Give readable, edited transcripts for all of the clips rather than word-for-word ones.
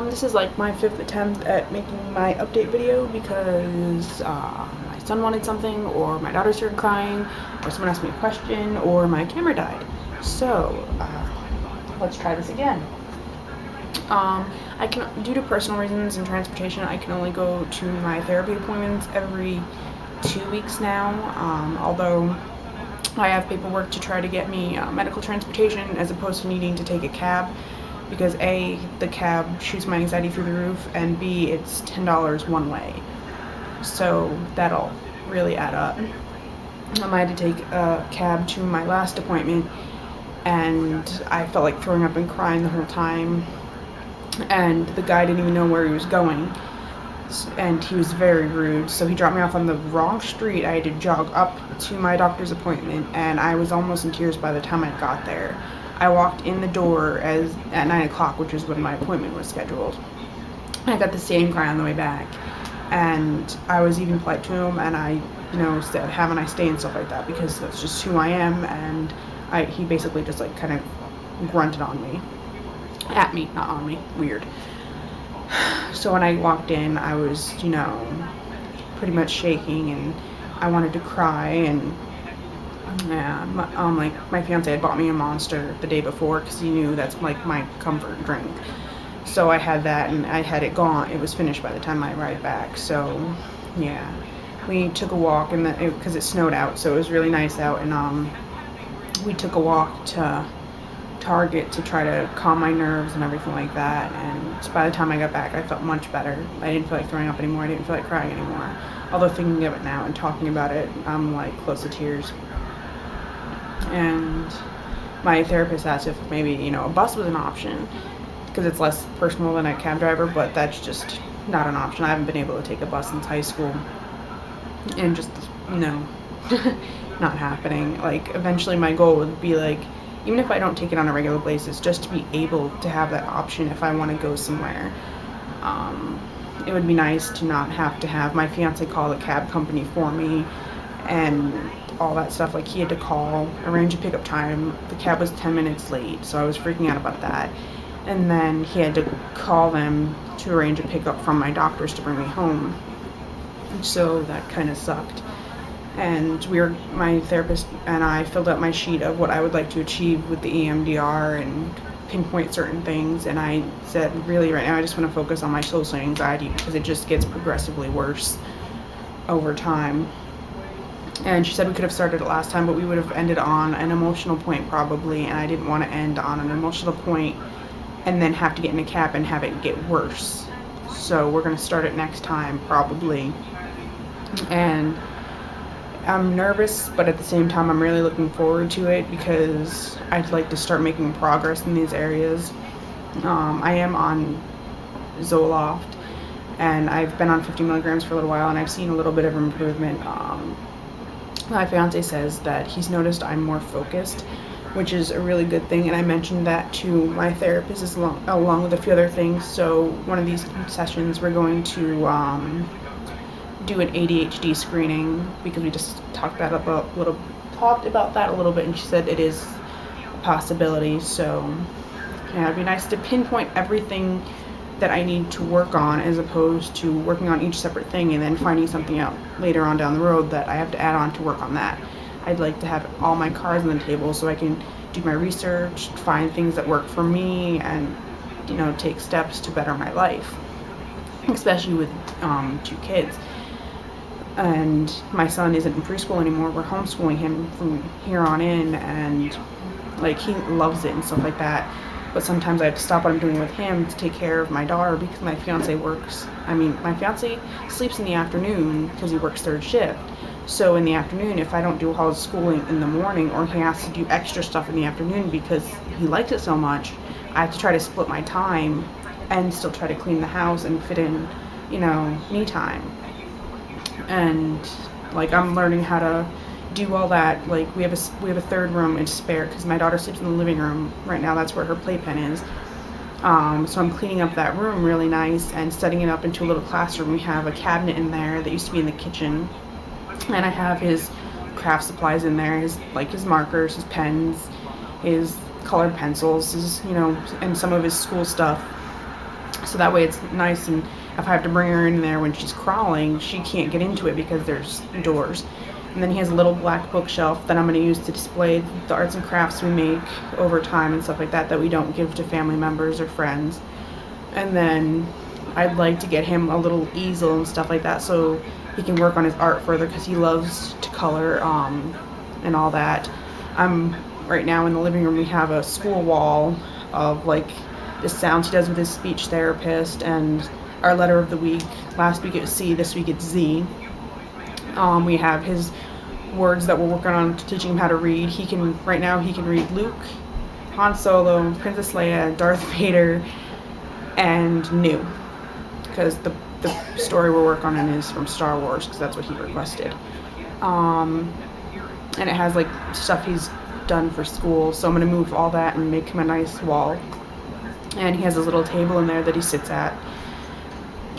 This is like my 5th attempt at making my update video because my son wanted something, or my daughter started crying, or someone asked me a question, or my camera died. So, let's try this again. I can, due to personal reasons and transportation, I can only go to my therapy appointments every 2 weeks now. Although I have paperwork to try to get me medical transportation as opposed to needing to take a cab, because A, the cab shoots my anxiety through the roof, and B, it's $10 one way. So that'll really add up. I had to take a cab to my last appointment, and I felt like throwing up and crying the whole time. And the guy didn't even know where he was going, and he was very rude. So he dropped me off on the wrong street. I had to jog up to my doctor's appointment, and I was almost in tears by the time I got there. I walked in the door at 9 o'clock, which is when my appointment was scheduled. I got the same cry on the way back, and I was even polite to him, and I, said, "Have a nice day" and stuff like that, because that's just who I am. And he basically just like kind of grunted at me, not on me. Weird. So when I walked in, I was, pretty much shaking, and I wanted to cry. And yeah, my fiance had bought me a Monster the day before because he knew that's like my comfort drink. So I had that, and I had it gone. It was finished by the time I arrived back. So yeah, we took a walk, and because it snowed out, so it was really nice out, and we took a walk to Target to try to calm my nerves and everything like that. And by the time I got back, I felt much better. I didn't feel like throwing up anymore. I didn't feel like crying anymore. Although thinking of it now and talking about it, I'm like close to tears. And my therapist asked if maybe, a bus was an option, because it's less personal than a cab driver, but that's just not an option. I haven't been able to take a bus since high school, and just, no, not happening. Like, eventually my goal would be, like, even if I don't take it on a regular basis, just to be able to have that option if I want to go somewhere. It would be nice to not have to have my fiance call the cab company for me and all that stuff. Like, he had to call, arrange a pickup time. The cab was 10 minutes late, so I was freaking out about that. And then he had to call them to arrange a pickup from my doctor's to bring me home. So that kind of sucked. And my therapist and I filled out my sheet of what I would like to achieve with the EMDR and pinpoint certain things. And I said, really, right now, I just want to focus on my social anxiety, because it just gets progressively worse over time. And she said we could have started it last time, but we would have ended on an emotional point probably. And I didn't want to end on an emotional point and then have to get in a cab and have it get worse. So we're going to start it next time probably. And I'm nervous, but at the same time, I'm really looking forward to it, because I'd like to start making progress in these areas. I am on Zoloft, and I've been on 50 milligrams for a little while, and I've seen a little bit of improvement. My fiance says that he's noticed I'm more focused, which is a really good thing, and I mentioned that to my therapist along with a few other things. So one of these sessions, we're going to do an ADHD screening, because we just talked about that a little bit, and she said it is a possibility. So yeah, it'd be nice to pinpoint everything that I need to work on, as opposed to working on each separate thing and then finding something out later on down the road that I have to add on to work on that. I'd like to have all my cards on the table so I can do my research, find things that work for me, and take steps to better my life, especially with 2 kids. And my son isn't in preschool anymore. We're homeschooling him from here on in, and like, he loves it and stuff like that. But sometimes I have to stop what I'm doing with him to take care of my daughter, because my fiance works. My fiance sleeps in the afternoon because he works 3rd shift. So in the afternoon, if I don't do all his schooling in the morning, or he has to do extra stuff in the afternoon because he likes it so much, I have to try to split my time and still try to clean the house and fit in, me time. And like, I'm learning how to do all that. Like, we have a 3rd room and spare, because my daughter sleeps in the living room right now. That's where her playpen is. So I'm cleaning up that room really nice and setting it up into a little classroom. We have a cabinet in there that used to be in the kitchen, and I have his craft supplies in there, his markers, his pens, his colored pencils, and some of his school stuff. So that way it's nice, and if I have to bring her in there when she's crawling, she can't get into it because there's doors. And then he has a little black bookshelf that I'm going to use to display the arts and crafts we make over time and stuff like that we don't give to family members or friends. And then I'd like to get him a little easel and stuff like that so he can work on his art further, because he loves to color and all that. Right now in the living room we have a school wall of like the sounds he does with his speech therapist and our letter of the week. Last week it was C, this week it's Z. We have his words that we're working on teaching him how to read. Right now he can read Luke, Han Solo, Princess Leia, Darth Vader, and New, because the story we're working on is from Star Wars, because that's what he requested. And it has like stuff he's done for school, so I'm going to move all that and make him a nice wall. And he has a little table in there that he sits at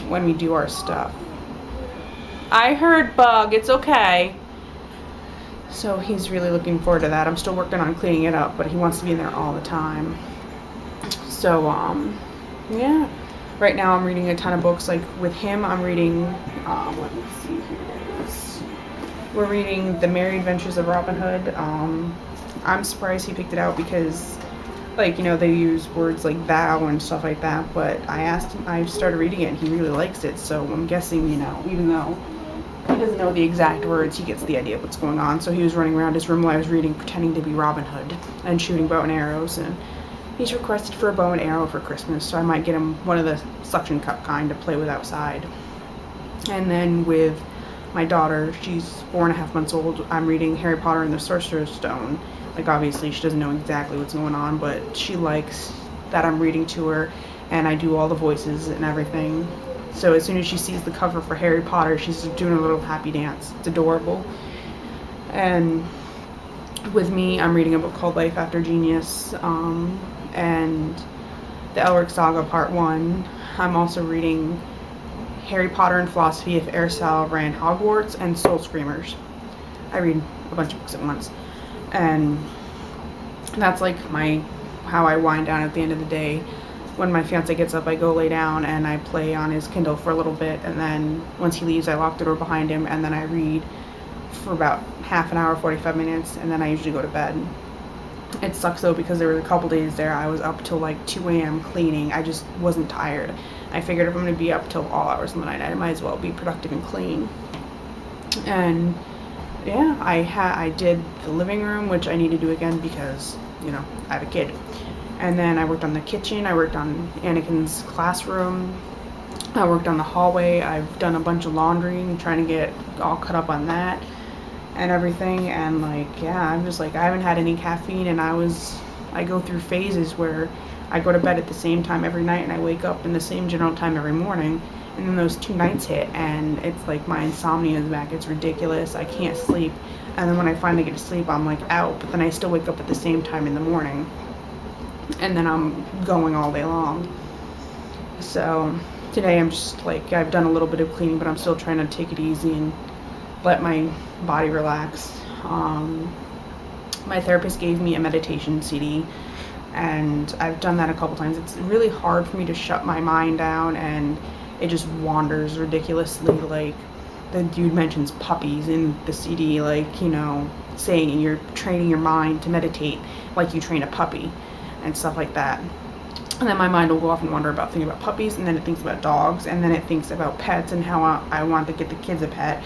when we do our stuff. I heard Bug, it's okay. So he's really looking forward to that. I'm still working on cleaning it up, but he wants to be in there all the time. So, yeah. Right now I'm reading a ton of books. Like with him, I'm reading, let me see here. We're reading The Merry Adventures of Robin Hood. I'm surprised he picked it out because, like, you know, they use words like thou and stuff like that, but I started reading it and he really likes it, so I'm guessing, you know, even though he doesn't know the exact words, he gets the idea of what's going on. So he was running around his room while I was reading, pretending to be Robin Hood and shooting bow and arrows, and he's requested for a bow and arrow for Christmas, so I might get him one of the suction cup kind to play with outside. And then with my daughter, she's 4.5 months old, I'm reading Harry Potter and the Sorcerer's Stone. Like, obviously she doesn't know exactly what's going on, but she likes that I'm reading to her and I do all the voices and everything. So as soon as she sees the cover for Harry Potter, she's doing a little happy dance. It's adorable. And with me, I'm reading a book called Life After Genius, and the Elric Saga Part 1. I'm also reading Harry Potter and Philosophy if Ersal Ran Hogwarts and Soul Screamers. I read a bunch of books at once. And that's like how I wind down at the end of the day. When my fiance gets up, I go lay down and I play on his Kindle for a little bit, and then once he leaves, I lock the door behind him, and then I read for about half an hour, 45 minutes, and then I usually go to bed. It sucks though, because there were a couple days there I was up till like 2 a.m. cleaning. I just wasn't tired. I figured if I'm going to be up till all hours of the night, I might as well be productive and clean. And yeah, I did the living room, which I need to do again because, you know, I have a kid. And then I worked on the kitchen, I worked on Anakin's classroom, I worked on the hallway, I've done a bunch of laundry and trying to get all cut up on that and everything. And like, yeah, I'm just like, I haven't had any caffeine, and I go through phases where I go to bed at the same time every night and I wake up in the same general time every morning. And then those 2 nights hit and it's like my insomnia is back. It's ridiculous. I can't sleep. And then when I finally get to sleep, I'm like out, but then I still wake up at the same time in the morning. And then I'm going all day long. So today I'm just like, I've done a little bit of cleaning, but I'm still trying to take it easy and let my body relax. My therapist gave me a meditation CD, and I've done that a couple times. It's really hard for me to shut my mind down, and it just wanders ridiculously. Like, the dude mentions puppies in the CD, like, you know, saying you're training your mind to meditate like you train a puppy and stuff like that. And then my mind will go off and wander about thinking about puppies, and then it thinks about dogs, and then it thinks about pets and how I want to get the kids a pet.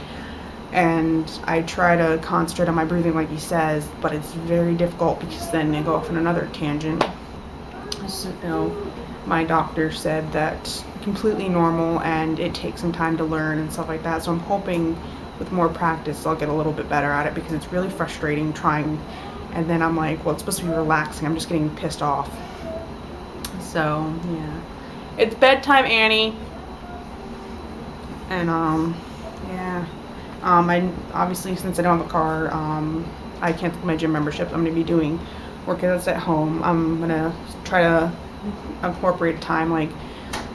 And I try to concentrate on my breathing like he says, but it's very difficult because then they go off on another tangent. So, you know, my doctor said that's completely normal and it takes some time to learn and stuff like that. So I'm hoping with more practice I'll get a little bit better at it, because it's really frustrating trying. And then I'm like, well, it's supposed to be relaxing. I'm just getting pissed off. So, yeah. It's bedtime, Annie. And, yeah. I obviously, since I don't have a car, I canceled my gym membership. I'm going to be doing workouts at home. I'm going to try to incorporate time, like,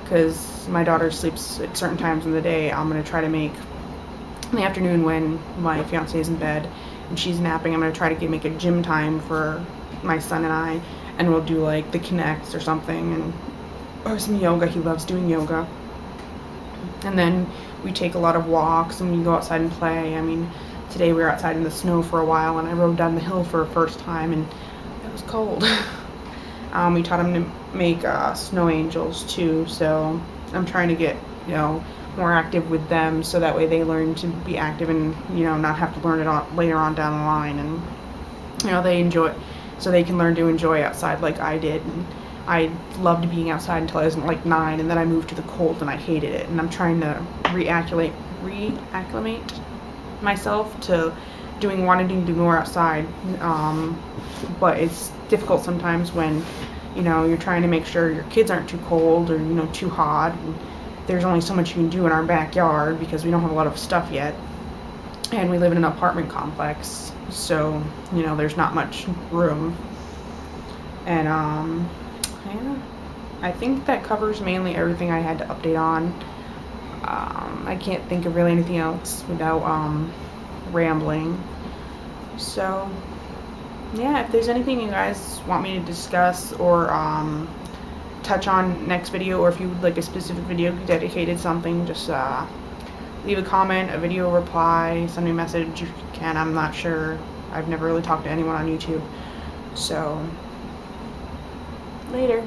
because my daughter sleeps at certain times in the day. I'm going to try to make in the afternoon when my fiance is in bed and she's napping, I'm going to try to make a gym time for my son and I, and we'll do like the Connects or something, and or some yoga. He loves doing yoga. And then we take a lot of walks and we go outside and play. I mean, today we were outside in the snow for a while and I rode down the hill for a first time and it was cold. We taught him to make snow angels too, so I'm trying to get, more active with them so that way they learn to be active and, not have to learn it on, later on down the line, and, they enjoy, so they can learn to enjoy outside like I did. And I loved being outside until I was like 9, and then I moved to the cold and I hated it, and I'm trying to reacclimate myself to wanting to do more outside, but it's difficult sometimes when you're trying to make sure your kids aren't too cold or too hot, and there's only so much you can do in our backyard because we don't have a lot of stuff yet, and we live in an apartment complex, so there's not much room. And yeah, I think that covers mainly everything I had to update on. I can't think of really anything else without rambling. So yeah, if there's anything you guys want me to discuss or touch on next video, or if you would like a specific video dedicated to something, just leave a comment, a video reply, send me a message if you can. I'm not sure. I've never really talked to anyone on YouTube. So later.